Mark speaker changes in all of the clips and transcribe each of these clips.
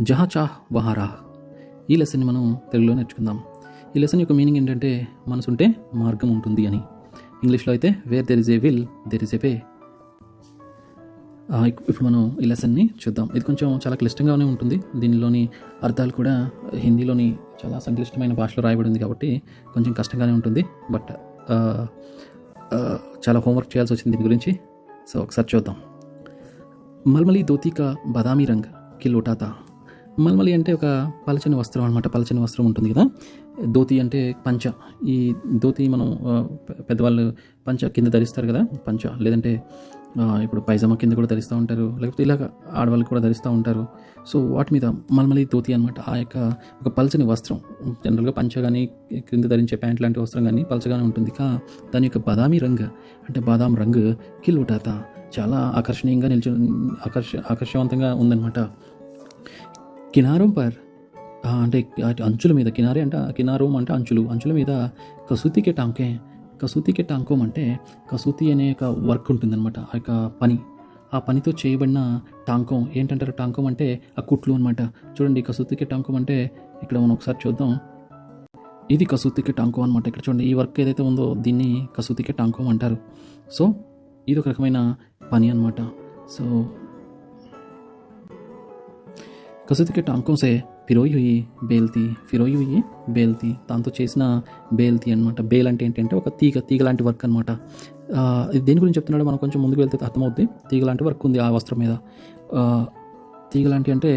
Speaker 1: జహా చాహ్ వహా రాహ్. ఈ లెసన్ని మనం తెలుగులో నేర్చుకుందాం. ఈ లెసన్ యొక్క మీనింగ్ ఏంటంటే మనసుంటే మార్గం ఉంటుంది అని. ఇంగ్లీష్లో అయితే where there is a will there is a way. ఇప్పుడు మనం ఈ లెసన్ని చూద్దాం. ఇది కొంచెం చాలా క్లిష్టంగానే ఉంటుంది. దీనిలోని అర్థాలు కూడా హిందీలోని చాలా సంక్లిష్టమైన భాషలో రాయబడింది కాబట్టి కొంచెం కష్టంగానే ఉంటుంది. బట్ చాలా హోంవర్క్ చేయాల్సి వచ్చింది దీని గురించి. సో ఒకసారి చూద్దాం. మల్మలి ధోతి కా బదామీ రంగ్ కి లోటాతా. మల్మలి అంటే ఒక పలచని వస్త్రం అనమాట. పలచని వస్త్రం ఉంటుంది కదా. ధోతి అంటే పంచ. ఈ ధోతి మనం పెద్దవాళ్ళు పంచ కింద ధరిస్తారు కదా, పంచ. లేదంటే ఇప్పుడు పైజామా కింద కూడా ధరిస్తూ ఉంటారు, లేకపోతే ఇలాగ ఆడవాళ్ళు కూడా ధరిస్తూ ఉంటారు. సో వాటి మీద మల్మలి ధోతి అనమాట. ఆ యొక్క ఒక పలచని వస్త్రం. జనరల్గా పంచ కానీ కింద ధరించే ప్యాంట్ లాంటి వస్త్రం కానీ పలచగానే ఉంటుంది. దాని యొక్క బదామీ రంగు అంటే బాదాం రంగు కిలోటాత చాలా ఆకర్షణీయంగా ఆకర్షవంతంగా ఉందన్నమాట. కినారం పర్ అంటే అంచుల మీద, కినారే అంటే కినారోం అంటే అంచుల మీద కసూతికే టాంకోం అంటే కసూతి అనే ఒక వర్క్ ఉంటుందన్నమాట. ఆ యొక్క పని, ఆ పనితో చేయబడిన టాంకోం ఏంటంటారు? టాంకోం అంటే ఆ కుట్లు అనమాట. చూడండి, కసూతికే టాంకోం అంటే ఇక్కడ మనం ఒకసారి చూద్దాం. ఇది కసూతికే టాంకోం అనమాట. ఇక్కడ చూడండి, ఈ వర్క్ ఏదైతే ఉందో దీన్ని కసూతికే టాంకోం అంటారు. సో ఇది ఒక రకమైన పని అనమాట. సో కసూతి కే టాంకోం సే పిరోయి హుయి బేల్తీ, దాంతో చేసిన బేల్తీ అనమాట. బేల్ అంటే ఏంటంటే ఒక తీగ లాంటి వర్క్ అనమాట. ఇది దేని గురించి చెప్తున్నాడో మనం కొంచెం ముందుకు వెళ్తే అర్థమవుద్ది. తీగ లాంటి వర్క్ ఉంది ఆ వస్త్రం మీద. తీగ లాంటి అంటే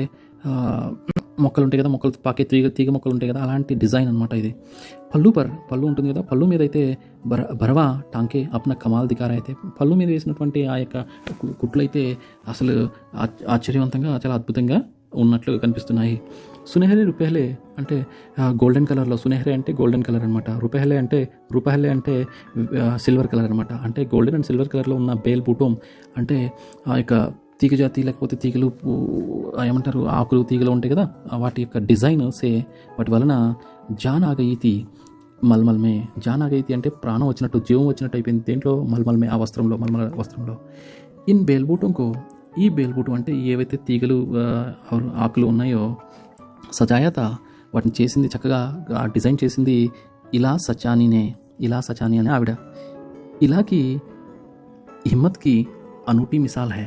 Speaker 1: మొక్కలు ఉంటాయి కదా, మొక్కలు పాకే తీగ మొక్కలు ఉంటాయి కదా, అలాంటి డిజైన్ అనమాట ఇది. పళ్ళు ఉంటుంది కదా, పళ్ళు మీద అయితే బరవా టాంకే అప్న కమాల్ దికారా. అయితే పళ్ళు మీద వేసినటువంటి ఆ యొక్క కుట్లు అయితే అసలు ఆశ్చర్యవంతంగా చాలా అద్భుతంగా ఉన్నట్లు కనిపిస్తున్నాయి. సునెహరే రూపాయలే అంటే గోల్డెన్ కలర్లో, సునెహరే అంటే గోల్డెన్ కలర్ అనమాట. రూపాయలే అంటే సిల్వర్ కలర్ అనమాట. అంటే గోల్డెన్ అండ్ సిల్వర్ కలర్లో ఉన్న బేల్ బూటోం అంటే ఆ యొక్క తీగ జాతి, లేకపోతే తీగలు ఏమంటారు, ఆకులు తీగలు ఉంటాయి కదా, వాటి యొక్క డిజైన్ వాటి వలన జాన్ ఆగయితి మల్మల్మే. జాన్ ఆగయితి అంటే ప్రాణం వచ్చినట్టు, జీవం వచ్చినట్టు అయిపోయింది. దేంట్లో? మల్మల్మే, ఆ వస్త్రంలో, మల్మల వస్త్రంలో. ఇన్ బేల్బూటంకో, ఈ బేల్బూటం అంటే ఏవైతే తీగలు ఆకులు ఉన్నాయో, సజాయత వాటిని చేసింది, చక్కగా డిజైన్ చేసింది ఇలా సచాని అనే ఆవిడ. ఇలాకి హిమ్మత్ కి అనూఠీ మిసాల్ హై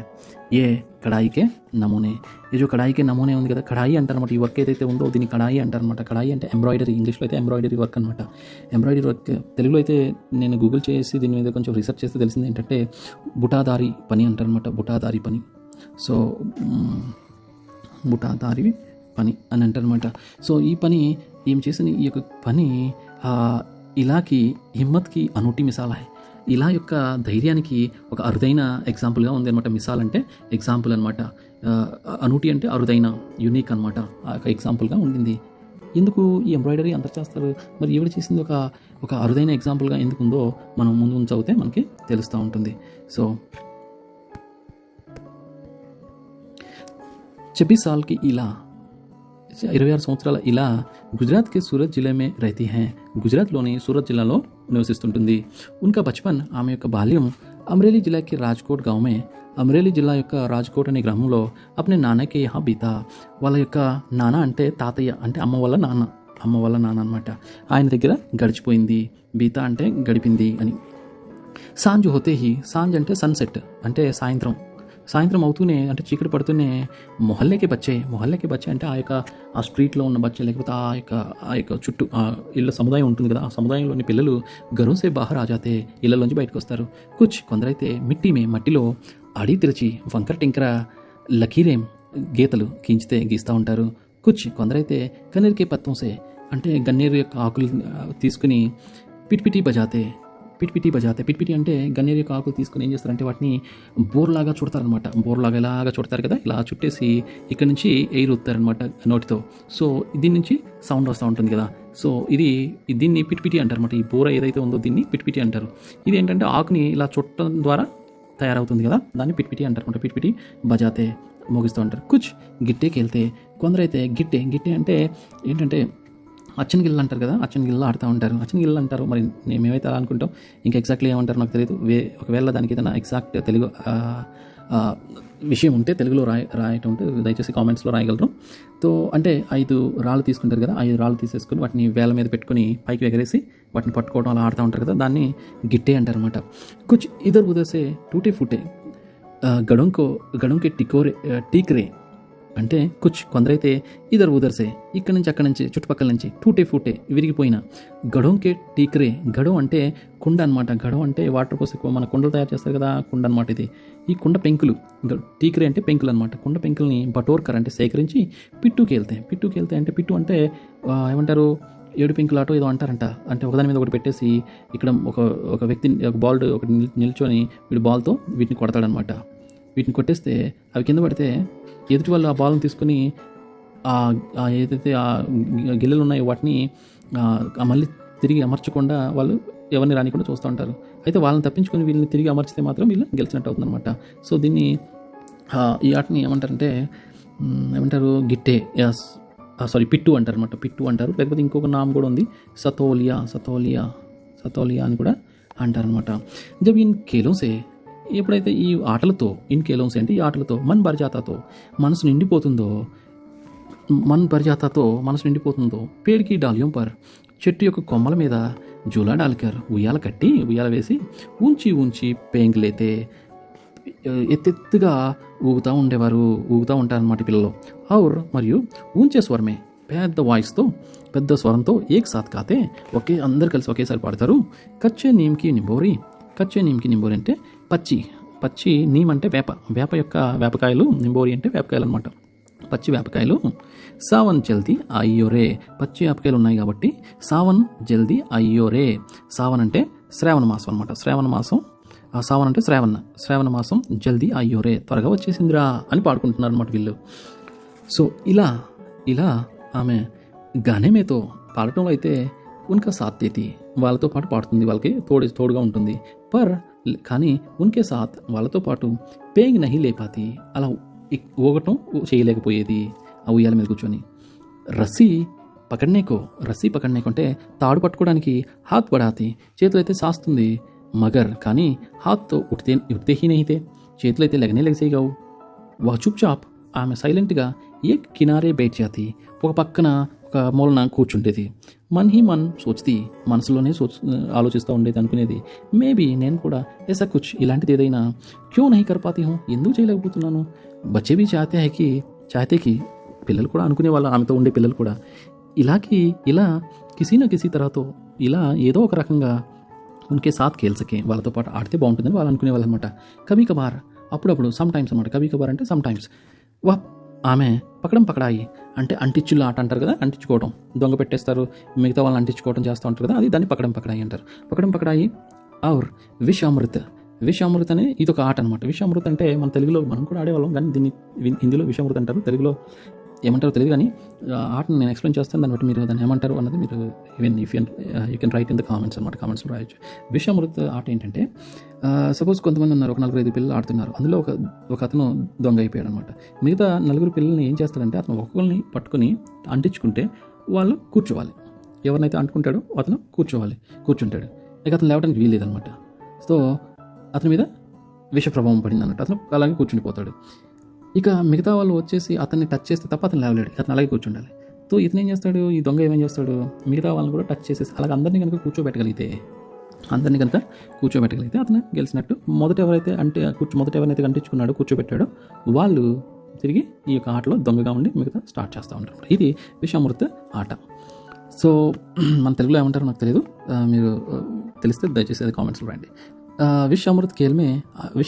Speaker 1: ఏ కడాయి కే నమూనే. ఈ जो కడాయి కే నమూనే ఉంది కదా, కడాయి అంటారనమాట. ఈ వర్క్ ఏదైతే ఉందో దీన్ని కడాయి అంటారనమాట. కడాయి అంటే ఎంబ్రాయిడరీ, ఇంగ్లీష్లో అయితే ఎంబ్రాయిడరీ వర్క్ అనమాట. ఎంబ్రాయిడరీ వర్క్ తెలుగులో అయితే నేను గూగుల్ చేసి దీని మీద కొంచెం రీసెర్చ్ చేస్తే తెలిసింది ఏంటంటే బుటాదారి పని అంటారనమాట. బుటాదారి పని. సో బుటాదారి పని అని అంటారనమాట. సో ఈ పని ఏం చేసిన ఈ యొక్క పని ఇలాకి హిమ్మత్కి అనూఠీ మిసాల్ హై. ఇలా యొక్క ధైర్యానికి ఒక అరుదైన ఎగ్జాంపుల్గా ఉంది అనమాట. మిసాల్ అంటే ఎగ్జాంపుల్ అనమాట. అనూఠి అంటే అరుదైన, యూనిక్ అనమాట. ఆ యొక్క ఎగ్జాంపుల్గా ఉండింది. ఎందుకు ఈ ఎంబ్రాయిడరీ అంత చేస్తారు? మరి ఈవిడ చేసింది ఒక అరుదైన ఎగ్జాంపుల్గా ఎందుకు ఉందో మనం ముందు చదివితే మనకి తెలుస్తూ ఉంటుంది. సో 26 साल की इला, 26 సంవత్సరాల ఇలా గుజరాత్ కే సూరత్ జిల్లా మే రహతీ హై. గుజరాత్లోని సూరత్ జిల్లాలో నివసిస్తుంటుంది. ఉన్కా బచ్పన్, ఆమె యొక్క బాల్యం అమ్రేలీ జిల్లాకి రాజ్కోట్ గావ్ మే, అమ్రేలీ జిల్లా యొక్క రాజ్కోట్ అనే గ్రామంలో అప్నే నాన్నకి యహా బీతా. వాళ్ళ యొక్క నాన్న అంటే తాతయ్య, అంటే అమ్మ వాళ్ళ నాన్న అనమాట. ఆయన దగ్గర గడిచిపోయింది. బీతా అంటే గడిపింది అని. సాంజ్ హోతే హీ, సాంజ్ అంటే సన్సెట్ అంటే సాయంత్రం అవుతూనే, అంటే చీకటి పడుతూనే మొహల్లేకి బచ్చే అంటే ఆ స్ట్రీట్లో ఉన్న బచ్చే, లేకపోతే ఆ యొక్క చుట్టూ ఆ ఇళ్ళ సముదాయం ఉంటుంది కదా, ఆ సముదాయంలోని పిల్లలు గరుసే బాహర్ ఆజాతే, ఇళ్ళలోంచి బయటకు వస్తారు. కొందరైతే మట్టిలో అడి తెరిచి వంకర టింకర లకీరేం గీతలు గీస్తూ ఉంటారు. కొందరైతే కన్నీర్కే పత్తంసే అంటే గన్నేరు యొక్క ఆకులు తీసుకుని పిట్పిటి బజాతే. పిట్పిటి అంటే గన్నేరు యొక్క ఆకులు తీసుకుని ఏం చేస్తారంటే వాటిని బోర్లాగా చుడతారనమాట. ఇలాగా చుడతారు కదా, ఇలా చుట్టేసి ఇక్కడ నుంచి ఎయిర్ ఊతారనమాట నోటితో. సో దీని నుంచి సౌండ్ వస్తూ ఉంటుంది కదా. సో దీన్ని పిట్పిటి అంటారనమాట. ఈ బోర ఏదైతే ఉందో దీన్ని పిట్పిటి అంటారు. ఇది ఏంటంటే ఆకుని ఇలా చుట్టడం ద్వారా తయారవుతుంది కదా, దాన్ని పిట్పిటి అంటారనమాట. పిట్పిటి బజాతే, మోగిస్తూ ఉంటారు. గిట్టేకి వెళ్తే కొందరైతే గిట్టే అంటే ఏంటంటే అచ్చనగిళ్ళు అంటారు కదా, అచ్చనగిళ్ళు ఆడుతూ ఉంటారు. అచ్చనగిళ్ళు అంటారు, మరి మేమైతే అలా అనుకుంటాం. ఇంకా ఎగ్జాక్ట్లీ ఏమంటారు నాకు తెలియదు. ఒకవేళ దానికి ఏదైనా ఎగ్జాక్ట్ తెలుగు విషయం ఉంటే తెలుగులో రాయటం ఉంటే దయచేసి కామెంట్స్లో రాయగలరు. తో అంటే 5 రాళ్ళు తీసుకుంటారు కదా, 5 రాళ్ళు తీసేసుకొని వాటిని వేల మీద పెట్టుకొని పైకి ఎగరేసి వాటిని పట్టుకోవడం అలా ఆడుతూ ఉంటారు కదా, దాన్ని గిట్టే అంటారు అనమాట. కుచ్ ఇదర్ ఉదర్సే టూటే ఫుటే గడంకి టీక్రే అంటే కుచ్ కొందరైతే ఇదర్ ఉదర్సే ఇక్కడ నుంచి అక్కడ నుంచి చుట్టుపక్కల నుంచి టూటే ఫూటే విరిగిపోయిన గడంకే టీక్రే. గడం అంటే కుండ అనమాట. గడం అంటే వాటర్ పోసి మన కుండలు తయారు చేస్తారు కదా, కుండ అనమాట ఇది. ఈ కుండ పెంకులు టీక్రే అంటే పెంకులు అనమాట. కుండ పెంకుల్ని బటోర్కర్ అంటే సేకరించి పిట్టుకి వెళ్తాయి అంటే పిట్టు అంటే ఏమంటారు, 7 పెంకులాటో ఏదో అంటారంట. అంటే ఒకదాని మీద ఒకటి పెట్టేసి ఇక్కడ ఒక వ్యక్తి ఒక బాల్ ఒకటి నిల్చొని వీడు బాల్తో వీటిని కొడతాడనమాట. వీటిని కొట్టేస్తే అవి కింద పడితే ఎదుటి వాళ్ళు ఆ బాల్ని తీసుకొని ఏదైతే ఆ గిల్లెలు ఉన్నాయో వాటిని మళ్ళీ తిరిగి అమర్చకుండా వాళ్ళు ఎవరిని రానికుండా చూస్తూ ఉంటారు. అయితే వాళ్ళని తప్పించుకొని వీళ్ళని తిరిగి అమర్చితే మాత్రం వీళ్ళు గెలిచినట్టు అవుతుందన్నమాట. సో దీన్ని ఈ ఆటని ఏమంటారు గిట్టే, పిట్టు అంటారు అనమాట. పిట్టు అంటారు. లేకపోతే ఇంకొక నామ్ కూడా ఉంది, సతోలియా అని కూడా అంటారనమాట. జబ్ ఇన్ ఖేలోసే ఎప్పుడైతే ఈ ఆటలతో అంటే ఈ ఆటలతో మన్ బర్జాతాతో మనసు నిండిపోతుందో పేడికి డాలియం పర్ చెట్టు యొక్క కొమ్మల మీద జూలా డాల్కర్ ఉయ్యాల వేసి ఉంచి పేంగులైతే ఎత్తెత్తుగా ఊగుతూ ఉంటారన్నమాట పిల్లలు. మరియు ఊంచే స్వరమే పెద్ద స్వరంతో ఏక్ సాత్ కాతే అందరు కలిసి ఒకేసారి పాడతారు. కచ్చే నీమ్కి నింబోరి అంటే పచ్చి నీమ్ అంటే వేప యొక్క వేపకాయలు, నింబోరి అంటే వేపకాయలు అనమాట. పచ్చి వేపకాయలు. సావన్ జల్దీ అయ్యోరే, పచ్చి వేపకాయలు ఉన్నాయి కాబట్టి సావన్ జల్దీ అయ్యోరే. సావన్ అంటే శ్రావణ మాసం అనమాట. సావన్ అంటే శ్రావణ మాసం జల్దీ అయ్యోరే, త్వరగా వచ్చేసిందిరా అని పాడుకుంటున్నారు అనమాట వీళ్ళు. సో ఇలా ఆమె గానేమేతో పాడటంలో అయితే ఉన్కా సాత్ దేతి, వాళ్ళతో పాటు పాడుతుంది, వాళ్ళకి తోడుగా ఉంటుంది. కానీ ఉన్కే సాత్ వాళ్ళతో పాటు పేంగ్ నహి లేపాతి, అలా ఊగటం చేయలేకపోయేది ఆ ఉయ్యాల మీద కూర్చొని. రస్సీ పకడ్నేకో అంటే తాడు పట్టుకోవడానికి హాత్ బడాతి, చేతులు అయితే సాస్తుంది. మగర్ కానీ హాత్తో ఉట్తే హీ నహితే, చేతులు అయితే లెగసేయగావు. వా చుప్చాప్ ఆమె సైలెంట్గా ఏ కినారే బయట జాతి, ఒక పక్కన ఒక మూలన కూర్చుంటేది. మన్ సోచ్తి, మనసులోనే ఆలోచిస్తూ ఉండేది, అనుకునేది. మేబీ నేను కూడా ऐसा कुछ ఇలాంటిది ఏదైనా క్యూ నహీ కర్ పాతీ హూ, ఎందుకు చేయలేకపోతున్నాను. బచ్చే భీ చాహతే కి పిల్లలు కూడా అనుకునేవాళ్ళు, ఆమెతో ఉండే పిల్లలు కూడా ఇలా కిసీ నా కిసీ తరహతో ఇలా ఏదో ఒక రకంగా ఉన్కే సాత్ ఖేల్ సకే, వాళ్ళతో పాటు ఆడితే బాగుంటుందని వాళ్ళు అనుకునేవాళ్ళు అనమాట. కభీ కభార్ అప్పుడప్పుడు, సమ్ టైమ్స్ అనమాట. కభీ కభార్ అంటే సమ్ టైమ్స్. ఆమె పకడాయి అంటే అంటించుల ఆట అంటారు కదా, అంటించుకోవడం, దొంగ పెట్టేస్తారు, మిగతా వాళ్ళని అంటించుకోవడం చేస్తూ ఉంటారు కదా, అది దాన్ని పకడాయి అంటారు. పకడాయి ఔర్ విష్ అమృత్ అనే ఇది ఒక ఆట అనమాట. విష్ అమృత్ అంటే మన తెలుగులో మనం కూడా ఆడేవాళ్ళం, కానీ దీన్ని హిందీలో విష్ అమృత్ అంటారు, తెలుగులో ఏమంటారో తెలియదు. కానీ ఆటను నేను ఎక్స్ప్లెయిన్ చేస్తాను, దాన్ని బట్టి మీరు దాన్ని ఏమంటారు అన్నది మీరు you can write in the comments అనమాట. కామెంట్స్లో రాయొచ్చు. విష్ అమృత్ ఆట ఏంటంటే, సపోజ్ కొంతమంది ఉన్నారు, ఒక 4-5 పిల్లలు ఆడుతున్నారు. అందులో ఒక అతను దొంగ అయిపోయాడు అనమాట. మిగతా 4 పిల్లల్ని ఏం చేస్తాడంటే, అతను ఒక్కొక్కరిని పట్టుకొని అంటించుకుంటే వాళ్ళు కూర్చోవాలి. ఎవరినైతే అంటుకుంటాడో అతను కూర్చుంటాడు. ఇక అతను లేవడానికి వీల్లేదనమాట. సో అతని మీద విష ప్రభావం పడింది అన్నట్టు, అతను అలాగే కూర్చుండిపోతాడు. ఇక మిగతా వాళ్ళు వచ్చేసి అతన్ని టచ్ చేస్తే తప్ప అతను లేవలేడు, అతను అలాగే కూర్చుండాలి. సో ఇతను ఏం చేస్తాడు, ఈ దొంగ ఏమేం చేస్తాడు, మిగతా వాళ్ళని కూడా టచ్ చేసేసి అలాగే అందరినీ కనుక కూర్చోబెట్టగలిగితే అతను గెలిచినట్టు. మొదట ఎవరైతే అంటించుకున్నాడో, కూర్చోబెట్టాడో వాళ్ళు తిరిగి ఈ యొక్క ఆటలో దొంగగా ఉండి మిగతా స్టార్ట్ చేస్తూ ఉంటారు. ఇది విషామృత ఆట. సో మన తెలుగులో ఏమంటారో నాకు తెలియదు, మీరు తెలిస్తే దయచేసి అది కామెంట్స్లో రాయండి. విష్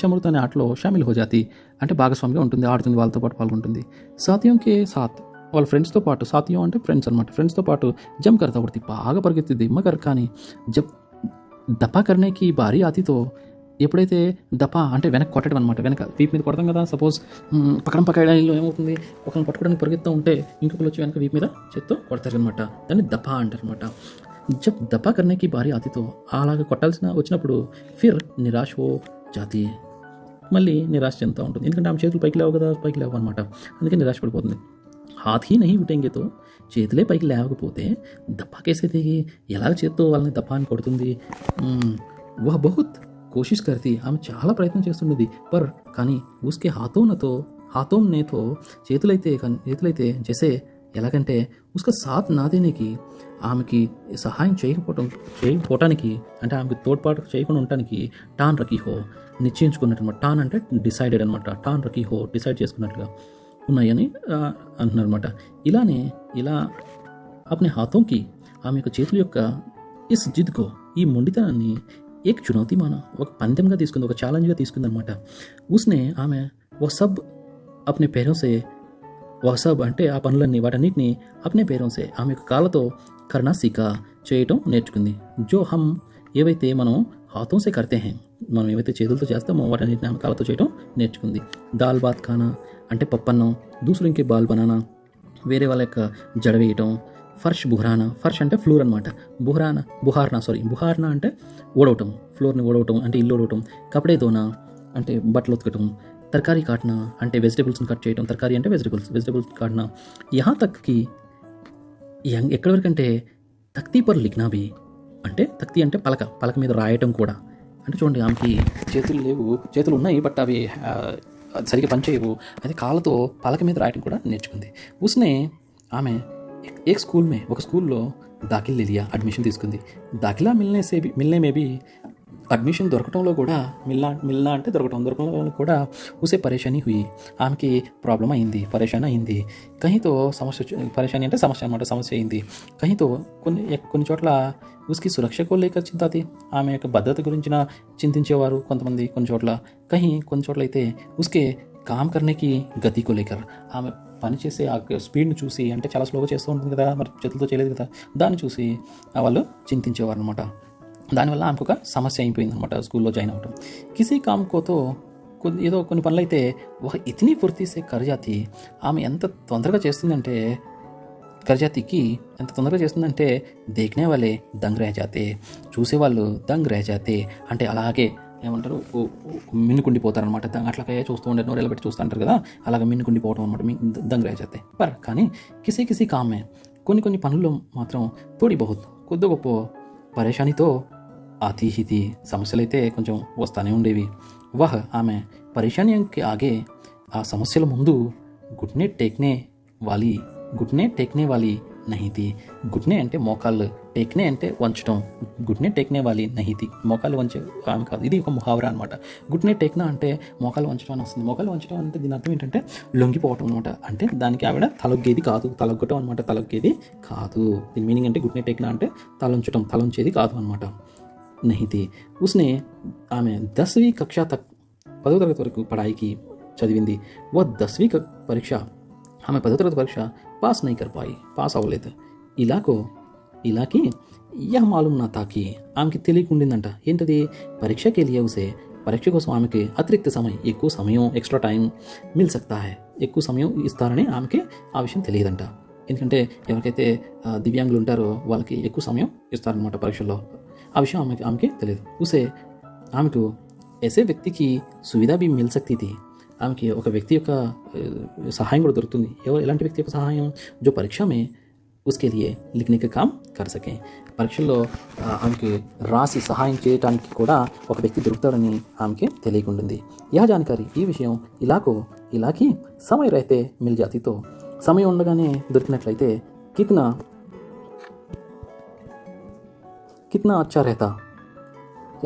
Speaker 1: అమృత్ అనే ఆటలో షామిల్ హో జాతి అంటే భాగస్వామిగా ఉంటుంది, ఆడుతుంది, వాళ్ళతో పాటు పాల్గొంటుంది. సాథియోంకే సాత్ వాళ్ళ ఫ్రెండ్స్తో పాటు, సాథియం అంటే ఫ్రెండ్స్ అనమాట, ఫ్రెండ్స్తో పాటు జమ్ కర్తా పడుతుంది, బాగా పరిగెత్తిద్ది. మగర్ కానీ దపా కర్నేకి భారీ ఆతితో ఎప్పుడైతే దపా అంటే వెనక్కి కొట్టడం అనమాట, వెనక వీపు మీద కొడతాం కదా. సపోజ్ పకడాయిలో ఏమవుతుంది, ఒకరిని పట్టుకోవడానికి పరిగెత్తూ ఉంటే ఇంకొకరు వచ్చి వెనక వీపు మీద చేత్తో కొడతారు అనమాట, దాన్ని దపా అంటారు అనమాట. జబ్ దపా కర్నేకి భారీ ఆతితో అలాగే వచ్చినప్పుడు ఫిర్ నిరాశ హో జాతి, మళ్ళీ నిరాశ చెందుతూ ఉంటుంది. ఎందుకంటే ఆమె చేతులు పైకి లేవు అనమాట, అందుకే నిరాశ పడిపోతుంది. హాత్ హీ నహీ ఉఠేంగేతో చేతులే పైకి లేవకపోతే దప్పా కేసే తెగి ఎలాగ చేత్తో వాళ్ళని దప్పా అని కొడుతుంది. వహ్ బహుత్ కోషిష్ కర్తీ, ఆమె చాలా ప్రయత్నం చేస్తుండేది. కానీ ఉస్కే హాతోంనేతో చేతులైతే జైసే ఎలాగంటే ఉస్కా సాత్ నా దేనేకి, ఆమెకి సహాయం చేయకపోవటానికి అంటే ఆమెకి తోడ్పాటు చేయకుండా ఉండటానికి టాన్ రకీ హో, నిశ్చయించుకున్నట్టు అనమాట. టాన్ అంటే డిసైడెడ్ అనమాట. టాన్ రకీ హో, డిసైడ్ చేసుకున్నట్లుగా ఉన్నాయని అంటున్నారు అనమాట. ఇలా అప్నే హాతోంకి, ఆమె యొక్క చేతుల యొక్క ఇస్ జిద్కో, ఈ మొండితనాన్ని ఏక్ చునౌతీ ఒక పందెంగా తీసుకుంది, ఒక ఛాలెంజ్గా తీసుకుంది అనమాట. ఆమె వసబ్ అప్నే పేరోసే, వసబ్ అంటే ఆ పనులన్నీ వాటన్నిటిని అప్నే పేరోసే ఆమె యొక్క కాళ్ళతో కర్నా సీకా, చేయటం నేర్చుకుంది. ఏవైతే మనం హాతోంసే కర్తే హే, మనం ఏవైతే చేతులతో చేస్తామో వాటన్నిటిని ఆమె కాళ్ళతో చేయటం నేర్చుకుంది. దాల్ బాత్ ఖానా అంటే పప్పన్నం, దూసరింకే బాల్ బనానా, వేరే వాళ్ళ యొక్క జడ వేయటం. ఫర్ష్ బుహరానా, ఫర్ష్ అంటే ఫ్లోర్ అనమాట. బుహార్నా అంటే ఓడవటం, ఫ్లోర్ని ఓడవటం అంటే ఇల్లు ఓడవటం. కపడే దోనా అంటే బట్టలు ఉతకటం. तरकारी काटना అంటే వెజిటబుల్స్ని కట్ చేయడం. तरकारी అంటే వెజిటబుల్స్ కాటనా. యహా తక్కి ఎక్కడి వరకు అంటే తక్తీ పర్ లిఖనా భీ, అంటే తక్తీ అంటే పలక మీద రాయటం కూడా. అంటే చూడండి, ఆమెకి చేతులు లేవు, చేతులు ఉన్నాయి బట్ అవి సరిగ్గా పనిచేయవు. అది కాళ్ళతో పలక మీద రాయటం కూడా నేర్చుకుంది. ఆమె ఒక స్కూల్లో దాఖిల్ లే లియా, అడ్మిషన్ తీసుకుంది. దాఖిలా మిల్నే మేబీ అడ్మిషన్ దొరకటంలో కూడా మిల్నా అంటే దొరకటంలో కూడా ఉసే పరేషానీ హుయి, ఆమెకి ప్రాబ్లం అయింది, పరేషాన్ అయింది. కహితో పరేషానీ అంటే సమస్య అయింది. కహితో కొన్ని చోట్ల ఉస్కి సురక్షకు లేక చింతాతి, ఆమె యొక్క భద్రత గురించిన చింతించేవారు కొంతమంది. కొన్ని చోట్ల అయితే ఉస్కే కామ్ కర్నేకి గతికో లేకర్, ఆమె పనిచేసే ఆ స్పీడ్ని చూసి, అంటే చాలా స్లోగా చేస్తూ ఉంటుంది కదా, మరి చేతులతో చేయలేదు కదా, దాన్ని చూసి వాళ్ళు చింతించేవారు అనమాట. దానివల్ల ఆమెకు ఒక సమస్య అయిపోయింది అనమాట స్కూల్లో జాయిన్ అవ్వటం. కిసీ కామ్కోతో ఏదో కొన్ని పనులు అయితే ఒక ఇతని ఫుర్తీసే కర్జాతి, ఆమె ఎంత తొందరగా చేస్తుందంటే దేఖనే వాళ్ళే దంగ్ రహ జాతే, చూసేవాళ్ళు దంగ్ రహ జాతే, అంటే అలాగే ఏమంటారు మిన్నుకుండిపోతారనమాట. అట్లాగే చూస్తూ ఉండే నోరెళ్ళ పెట్టి చూస్తూ ఉంటారు కదా, అలాగే మిన్నుకుండిపోవటం అనమాట, దంగ్ రహ జాతే. కానీ కిసీ కామే కొన్ని పనుల్లో మాత్రం తోడి బహుత్ కొద్ది గొప్ప పరేషానితో ఆతీహితి, సమస్యలైతే కొంచెం వస్తూనే ఉండేవి. ఆమె పరేషానికి ఆగే, ఆ సమస్యల ముందు గుట్నే టేక్నే వాలి నహితి. గుట్నే అంటే మోకాళ్ళు, టేక్నే అంటే వంచడం. గుట్నే టేక్నే వాలి నహితి, మోకాళ్ళు వంచే ఆమె కాదు. ఇది ఒక ముహావరా అనమాట. గుట్నే టేక్నా అంటే మోకాళ్ళు వంచడం అని వస్తుంది. మోకాళ్ళు వంచడం అంటే దీని అర్థం ఏంటంటే లొంగిపోవటం అనమాట. అంటే దానికి ఆవిడ తలొగ్గటం అనమాట, తలొగ్గేది కాదు. దీని మీనింగ్ అంటే గుట్నే టేక్నా అంటే తలొంచేది కాదు అనమాట. నహితి ఆమె 10वीं కక్షా తక్, 10వ తరగతి వరకు పడాయికి చదివింది. 10वीं పరీక్ష, ఆమె 10వ తరగతి పరీక్ష పాస్ నహీ కర్ పాయి, పాస్ అవ్వలేదు. ఇలాకి యహ్ మాలూమ్ నా తాకి, ఆమెకి తెలియకుండిందంట. ఏంటది? పరీక్షకి పరీక్ష కోసం ఆమెకి అతిరిక్త సమయం, ఎక్కువ సమయం, ఎక్స్ట్రా టైం మిల్ సక్తా హై, ఎక్కువ సమయం ఇస్తారని ఆమెకి ఆ విషయం తెలియదంట. ఎందుకంటే ఎవరికైతే దివ్యాంగులు ఉంటారో వాళ్ళకి ఎక్కువ సమయం ఇస్తారనమాట పరీక్షల్లో. ఆ విషయం ఆమెకి తెలియదు. ఆమెకు ऐसे వ్యక్తికి సువిధా भी మిల్ సక్తీ థీ, ఆమెకి ఒక వ్యక్తి యొక్క సహాయం కూడా దొరుకుతుంది. ఎలాంటి వ్యక్తి యొక్క సహాయం? జో పరీక్ష మే उसके लिए लिखने का काम कर सकें, పరీక్షల్లో ఆమెకి రాసి సహాయం చేయడానికి కూడా ఒక వ్యక్తి దొరుకుతాడని ఆమెకి తెలియకుంటుంది. యా జానకారి, ఈ విషయం ఇలాకి సమయ రైతే మిల్ జాతితో, సమయం ఉండగానే దొరికినట్లయితే కిత్నా అచ్చా రహతా,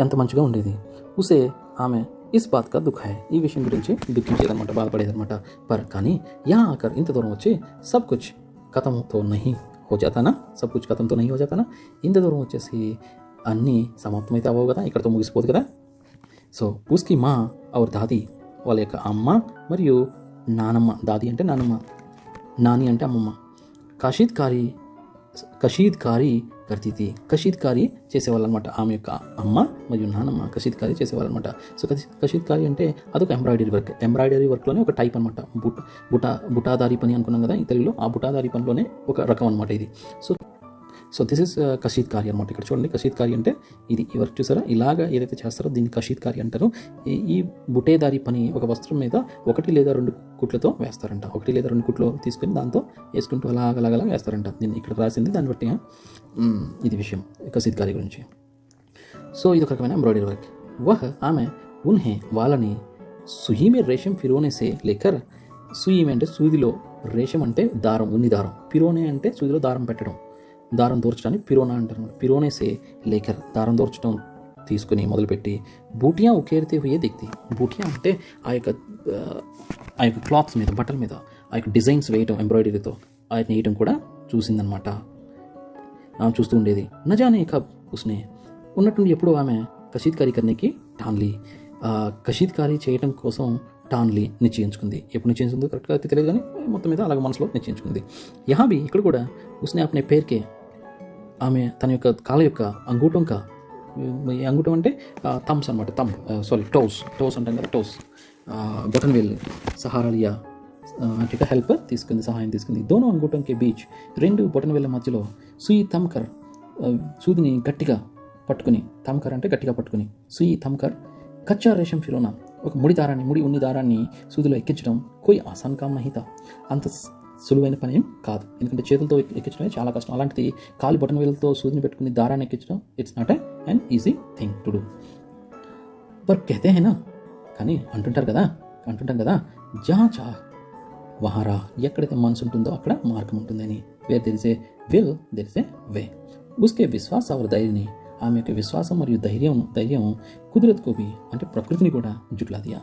Speaker 1: ఎంత మంచిగా ఉండేది. ఆమె ఇస్ బాత్ కా దుఃఖ హై, ఈ విషయం గురించి దుఃఖించేదనమాట, బాధపడేదనమాట. కానీ యా ఆకర్, ఇంత దూరం వచ్చి సబ్ కుచ్ ఖతం తో నహీ హో జాతానా, ఇంత దూరం వచ్చేసి అన్నీ సమాప్తమైతే అవ్వవు కదా, ఇక్కడతో ముగిసిపోదు కదా. సో ఉస్కి మా ఔర్ దాది, వాళ్ళ యొక్క అమ్మ మరియు నానమ్మ, దాది అంటే నానమ్మ, నాని అంటే అమ్మమ్మ, కషీద్కారీ కర్తీతి, కషీద్కారీ చేసేవాళ్ళు అనమాట. ఆమె యొక్క అమ్మ మరియు నానమ్మ కషీద్కారీ చేసేవాళ్ళు అనమాట. సో కషీద్కారీ అంటే అదొక ఎంబ్రాయిడరీ వర్క్లోనే ఒక టైప్ అనమాట. బుటాదారీ పని అనుకున్నాం కదా ఈ తెలుగులో, ఆ బుటాదారీ పనిలోనే ఒక రకం అనమాట ఇది. సో దిస్ ఇస్ కషీద్కారీ అనమాట. ఇక్కడ చూడండి, కషీద్కారీ అంటే ఈ వర్క్ చూసారా, ఇలాగ ఏదైతే చేస్తారో దీన్ని కషీద్కారీ అంటారు. ఈ బుటేదారీ పని ఒక వస్త్రం మీద 1 లేదా 2 కుట్లతో వేస్తారంట. 1 లేదా 2 కుట్లు తీసుకొని దాంతో వేసుకుంటూ అలాగ వేస్తారంట. దీన్ని ఇక్కడ రాసింది దాన్ని బట్టి ఇది విషయం కషీద్కారీ గురించి. సో ఇది ఒక రకమైన ఎంబ్రాయిడరీ వర్క్. वह ఆమె उन्हें వాళ్ళని సుయి మే రేషం ఫిరోనే సే లేకర్ సుయి అంటే సూదిలో, రేషం అంటే దారం, ఉన్ని దారం, పిరోనే అంటే సూదిలో దారం పెట్టడం, దారం దూర్చడాన్ని పిరోనా అంటారు. పిరోనే సే లేకర్ దారం దూర్చడం తీసుకుని మొదలుపెట్టి బూటియా ఉకేరితే హుయే దిక్తి. బూటియా అంటే ఆ యొక్క క్లాత్స్ మీద, బట్టల మీద ఆ యొక్క డిజైన్స్ వేయటం, ఎంబ్రాయిడరీతో ఆయన వేయటం కూడా చూసిందనమాట. ఆమె చూస్తూ ఉండేది. నజానే కబ్ ఉస్నే ఉన్నట్టుండి ఎప్పుడు ఆమె కషీద్కారీ కర్నేకి ఠాన్లీ, కషీద్కారీ చేయటం కోసం ఠాన్లీ నిశ్చయించుకుంది. ఎప్పుడు నిశ్చయించుకుందో కరెక్ట్గా అయితే తెలియదు కానీ మొత్తం మీద అలాగ మనసులో నిశ్చయించుకుంది. యహాబీ ఇక్కడ కూడా ఉస్నే అప్నే పేరుకే ఆమె తన యొక్క కాళ్ళ యొక్క అంగూఠం కా, అంగూఠం అంటే థమ్స్ అనమాట, టోస్ అంటాం కదా, టోస్ బటన్ వేల్ సహారా లియా అంటే హెల్ప్ తీసుకుంది, సహాయం తీసుకుంది. దోనో అంగూఠంకి బీచ్, రెండు బొటన్ వేళ్ళ మధ్యలో సుయి థమ్కర్ సూదిని గట్టిగా పట్టుకుని, థమ్కర్ అంటే గట్టిగా పట్టుకుని, సుయి థమ్కర్ కచ్చా రేషం ఫిరోనా ఒక ఉన్ని దారాన్ని సూదిలో ఎక్కించడం కోయి ఆసాన్ కామ్ నహీతా, అంత సులువైన పని ఏం కాదు, ఎందుకంటే చేతులతో ఎక్కించడమే చాలా కష్టం. అలాంటిది కాలి బటన్ వేలతో సూదిని పెట్టుకుని దారాన్ని ఎక్కించడం it's not an easy thing to do. పర్ కహతే హై నా, కానీ అంటుంటాం కదా జహా చా వహారా, ఎక్కడైతే మనసు ఉంటుందో అక్కడ మార్గం ఉంటుందని. వేర్ తెలిసే విల్ తెలిసే వే. ఉస్కే విశ్వాస అవర్ ధైర్యని, ఆమె యొక్క విశ్వాసం మరియు ధైర్యం కుదిరత్ కోబి అంటే ప్రకృతిని కూడా జుట్లా దియా.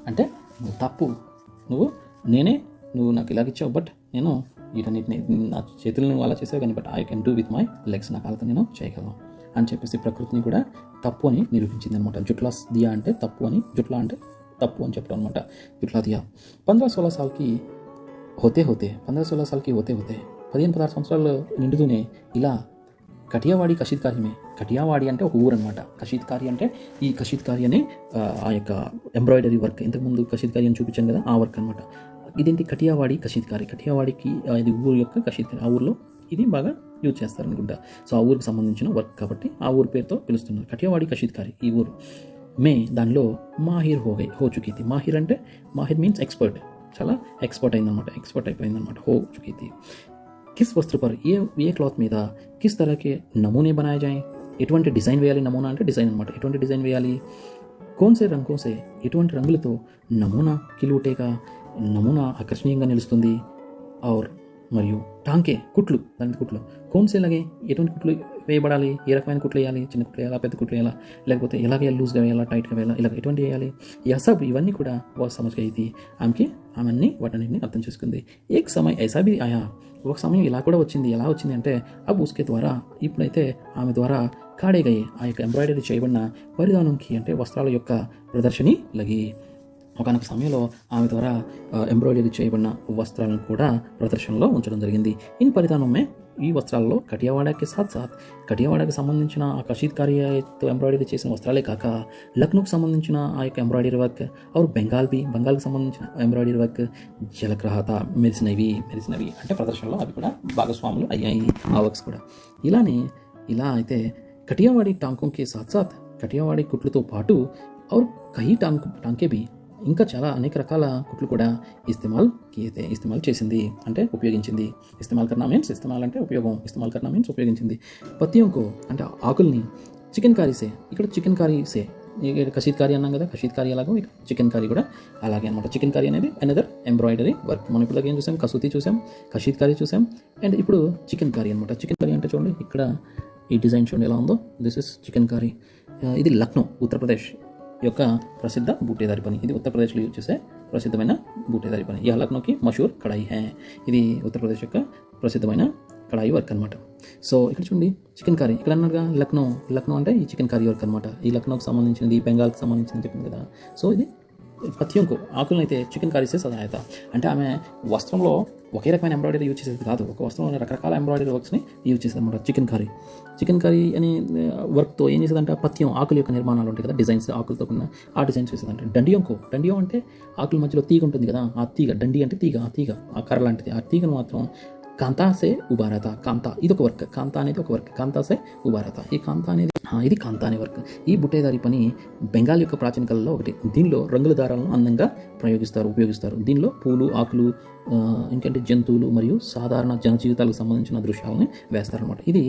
Speaker 1: అంటే నువ్వు తప్పు, నువ్వు నాకు ఇలాగిచ్చావు, బట్ నేను వీటన్నిటిని నా చేతులు నువ్వు అలా చేసావు కానీ but I can do with my legs, నా కాళ్ళతో నేను చేయగలను అని చెప్పేసి ప్రకృతిని కూడా తప్పు అని నిరూపించింది అనమాట. జుట్లా దియా అంటే తప్పు అని, జుట్లా అంటే తప్పు అని చెప్పడం అనమాట. జుట్లా దియా 15-16 సాల్కి హోతే 15-16 సంవత్సరాలు నిండుతూనే ఇలా కటియావాడి కషీద్కార్యమే. కటియావాడి అంటే ఒక ఊరు అనమాట. కషీద్కారి అంటే ఈ కషీద్కారి అనే ఆ యొక్క ఎంబ్రాయిడరీ వర్క్, ఇంతకుముందు కషీద్కారి అని చూపించాను కదా, ఆ వర్క్ అనమాట. ఇదేంటి కటియావాడి కషీద్కారి, కటియావాడికి ఇది ఊరు యొక్క కషీద్కారి, ఆ ఊరిలో ఇది బాగా యూజ్ చేస్తారనుకుంటా. సో ఆ ఊరికి సంబంధించిన వర్క్ కాబట్టి ఆ ఊరి పేరుతో పిలుస్తున్నారు, కటియావాడి కషీద్కారి ఈ ఊరు. మే దానిలో మాహిర్ హో చుకీ థీ. మాహిర్ అంటే మాహిర్ మీన్స్ ఎక్స్పర్ట్, చాలా ఎక్స్పర్ట్ అయిపోయిందనమాట. హో చుకీ థీ. కిస్ వస్త్ర పర్ ఏ క్లాత్ మీద కిస్ తరహకే నమూనే బనాయే జాయే, ఎటువంటి డిజైన్ వేయాలి, నమూనా అంటే డిజైన్ అనమాట, ఎటువంటి డిజైన్ వేయాలి, కోన్సే రంగోసే ఎటువంటి రంగులతో నమూనా కిలుటేగా, నమూనా ఆకర్షణీయంగా నిలుస్తుంది. ఔర్ మరియు టాంకే కుట్లు, దాని కుట్లు కోన్సే లాగే ఎటువంటి కుట్లు వేయబడాలి, ఏ రకమైన కుట్లు వేయాలి, చిన్న కుట్లు వేయాలా, పెద్ద కుట్లు వేయాలా, లేకపోతే ఎలాగ లూజ్గా వేయాలా, టైట్గా వేయాలా, ఇలా ఎటువంటి వేయాలి, యసబ్ ఇవన్నీ కూడా बहुत समझ गई थी. ఆమె వాటన్నిటిని అర్థం చేసుకుంది. ఏక్ సమయం ఐసా భీ ఆయా, ఒక సమయం ఇలా కూడా వచ్చింది. ఎలా వచ్చింది అంటే అబ్ ఉస్కే ద్వారా, ఇప్పుడైతే ఆమె ద్వారా కాడేగై ఆ యొక్క ఎంబ్రాయిడరీ చేయబడిన పరిధానంకి అంటే వస్త్రాల యొక్క ప్రదర్శని లగి, ఒకనొక సమయంలో ఆమె ద్వారా ఎంబ్రాయిడరీ చేయబడిన వస్త్రాలను కూడా ప్రదర్శనలో ఉంచడం జరిగింది. ఈ పరిధానమే ఈ వస్త్రాల్లో కటియావాడకి కటియావాడకి సంబంధించిన ఆ కషీద్కారీతో ఎంబ్రాయిడరీ చేసిన వస్త్రాలే కాక లక్నోకి సంబంధించిన ఆ యొక్క ఎంబ్రాయిడరీ వర్క్, और బెంగాల్కి సంబంధించిన ఎంబ్రాయిడరీ వర్క్ జలగ్రహత మెరిసినవి అంటే ప్రదర్శనలో అవి కూడా భాగస్వాములు అయ్యాయి ఆ వర్క్స్ కూడా. ఇలా అయితే కటియావాడి టాంకోంకి సాత్ కటియావాడి కుట్లతో పాటు और కహీ టాంకే బి ఇంకా చాలా అనేక రకాల కుట్లు కూడా ఇస్తేమాల్ చేసింది అంటే ఉపయోగించింది. ఇస్తేమాల్ అంటే ఉపయోగం, ఇస్తేమాల్ కర్నా మీన్స్ ఉపయోగించింది. పత్యంకో అంటే ఆకుల్ని చికెన్ కారీసే, ఇక్కడ చికెన్ కారీసే కషీద్కారీ అన్నాం కదా, కషీద్కారీ అలాగో ఇక చికెన్ కారీ కూడా అలాగే అనమాట. చికెన్ కారీ అనేది అనదర్ ఎంబ్రాయిడరీ వర్క్. మనం ఇప్పుడు ఏం చూసాం, కసూతి చూసాం, కషీద్కారీ చూసాం, అండ్ ఇప్పుడు చికెన్ కారీ అనమాట. చికెన్ కారీ అంటే చూడండి ఇక్కడ ఈ డిజైన్ చూడండి ఎలా ఉందో, దిస్ ఇస్ చికెన్ కారీ. ఇది లక్నో ఉత్తరప్రదేశ్ యొక్క ప్రసిద్ధ బూటేదారి పని. ఇది ఉత్తరప్రదేశ్లో యూజ్ చేసే ప్రసిద్ధమైన బూటేదారి పని. యా లక్నోకి మషూర్ కడాయి హై, ఇది ఉత్తరప్రదేశ్ యొక్క ప్రసిద్ధమైన కడాయి వర్క్ అనమాట. సో ఇక్కడ చూడండి చికెన్ కర్రీ, ఇక్కడ అన్నట్టుగా లక్నో అంటే ఈ చికెన్ కర్రీ వర్క్ అనమాట. ఈ లక్నోకి సంబంధించినది, బెంగాల్కి సంబంధించింది చెప్పింది కదా. సో ఇది పత్యంకు ఆకులను అయితే చికెన్ కర్రీసే సహాయత అంటే ఆమె వస్త్రంలో ఒకే రకమైన ఎంబ్రాయిడరీ యూజ్ చేసేది కాదు, ఒక వస్త్రంలో రకరకాల ఎంబ్రాయిడరీ వర్క్స్ని యూజ్ చేసేది అనమాట. చికెన్ కర్రీ అనే వర్క్తో ఏం చేసేదంటే పత్యం ఆకుల యొక్క నిర్మాణాలు ఉంటాయి కదా, డిజైన్స్ ఆకులతో ఉన్న ఆ డిజైన్స్ చేసేదంటే. డండియం అంటే ఆకుల మధ్యలో తీగ ఉంటుంది కదా, ఆ తీగ డండి అంటే తీగ ఆ కర్ర లాంటిది. ఆ తీగను మాత్రం కాంతాసే ఉబారత, ఇది ఒక వర్క్, కాంతా అనేది ఒక వర్క్, కాంతాసే ఉబారత. ఈ కాంతా అనేది ఇది కాంతా అనే వర్క్. ఈ బుట్టేదారి పని బెంగాల్ యొక్క ప్రాచీన కళలో ఒకటి. దీనిలో రంగుల దారాలను అందంగా ఉపయోగిస్తారు. దీనిలో పూలు, ఆకులు, ఇంకంటే జంతువులు మరియు సాధారణ జనజీవితాలకు సంబంధించిన దృశ్యాలని వేస్తారనమాట. ఇది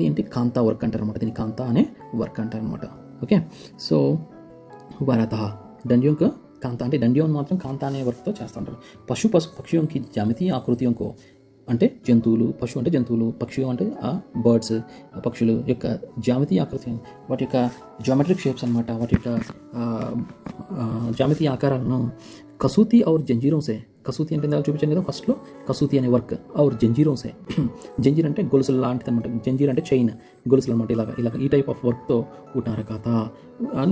Speaker 1: ఏంటి కాంతా వర్క్ అంటారనమాట. దీన్ని కాంతా అనే వర్క్ అంటారనమాట. ఓకే, సో हुआ रहता डंडियों का కాంతా అంటే డండియోన్ మాత్రం కాంతా అనే వర్క్తో చేస్తూ ఉంటారు. పక్షియోంకి జ్యామితీయ ఆకృతియోంకో అంటే జంతువులు, పశువు అంటే జంతువులు, పక్షి అంటే ఆ బర్డ్స్ పక్షులు యొక్క జ్యామితీయ ఆకృతి, వాటి యొక్క జియోమెట్రిక్ షేప్స్ అనమాట, వాటి యొక్క జ్యామితీయ ఆకారాలను కసూతి ఔర్ జంజీరోసే, కసూతి అంటే ఇందాక చూపించాను కదా ఫస్ట్లో, కసూతి అనే వర్క్ ఔర్ జంజీరోసే, జంజీర్ అంటే గొలుసులు లాంటిది అనమాట, జంజీర్ అంటే చైన్, గొలుసులు అనమాట, ఇలాగ ఈ టైప్ ఆఫ్ వర్క్తో ఉటారకాత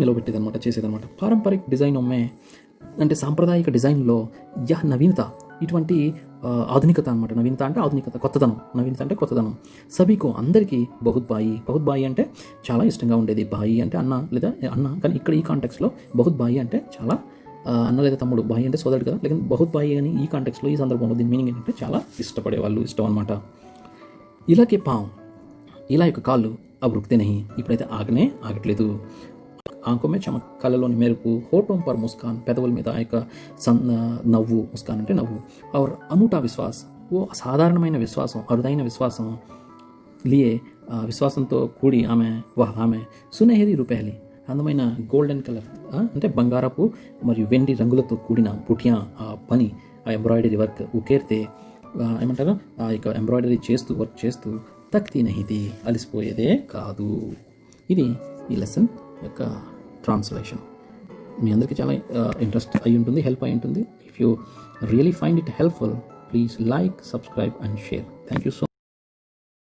Speaker 1: నిలబెట్టేది అనమాట, చేసేదనమాట. పారంపరిక డిజైన్ ఒమ్మే అంటే సాంప్రదాయిక డిజైన్లో యహ్ నవీనత, ఇటువంటి ఆధునికత అనమాట. నవీనత అంటే ఆధునికత, కొత్తదనం, నవీనత అంటే కొత్తదనం. సభీకో అందరికీ బహుత్ బాయి అంటే చాలా ఇష్టంగా ఉండేది, బాయి అంటే అన్న లేదా అన్న, కానీ ఇక్కడ ఈ కాంటెక్స్లో బహుత్ బాయి అంటే చాలా అన్న లేదా తమ్ముడు, బాయి అంటే సోదరుడు కదా, లేకపోతే బహుత్ బాయి అని ఈ కాంటెక్స్లో ఈ సందర్భంలో దీని మీనింగ్ ఏంటంటే చాలా ఇష్టపడేవాళ్ళు, ఇష్టం అనమాట. ఇలాగే పాం, ఇలా యొక్క కాళ్ళు అవి రుక్తే నహి, ఇప్పుడైతే ఆగట్లేదు. ఆంఖో మే చమక్, కళ్ళలోని మెరుపు, హోటోం పర్ ముస్కాన్, పెదవుల మీద ఆ యొక్క నవ్వు, ముస్కాన్ అంటే నవ్వు. ఔర్ అనూఠా విశ్వాస్, ఓ అసాధారణమైన విశ్వాసం, అరుదైన విశ్వాసం. లియే విశ్వాసంతో కూడి ఆమె సునహరి రూపేహలి, అందమైన గోల్డెన్ కలర్ అంటే బంగారపు మరియు వెండి రంగులతో కూడిన పుట్యా ఆ పని, ఆ ఎంబ్రాయిడరీ వర్క్ ఉకేర్తే ఏమంటారు, ఆ యొక్క ఎంబ్రాయిడరీ వర్క్ చేస్తూ తక్తి నహితి, అలిసిపోయేదే కాదు. ఇది ఈ లెసన్ యొక్క ట్రాన్స్లేషన్. మీ అందరికీ చాలా ఇంట్రెస్ట్ అయి ఉంటుంది, హెల్ప్ అయి ఉంటుంది. If you really find it helpful, please like, subscribe and share. Thank you so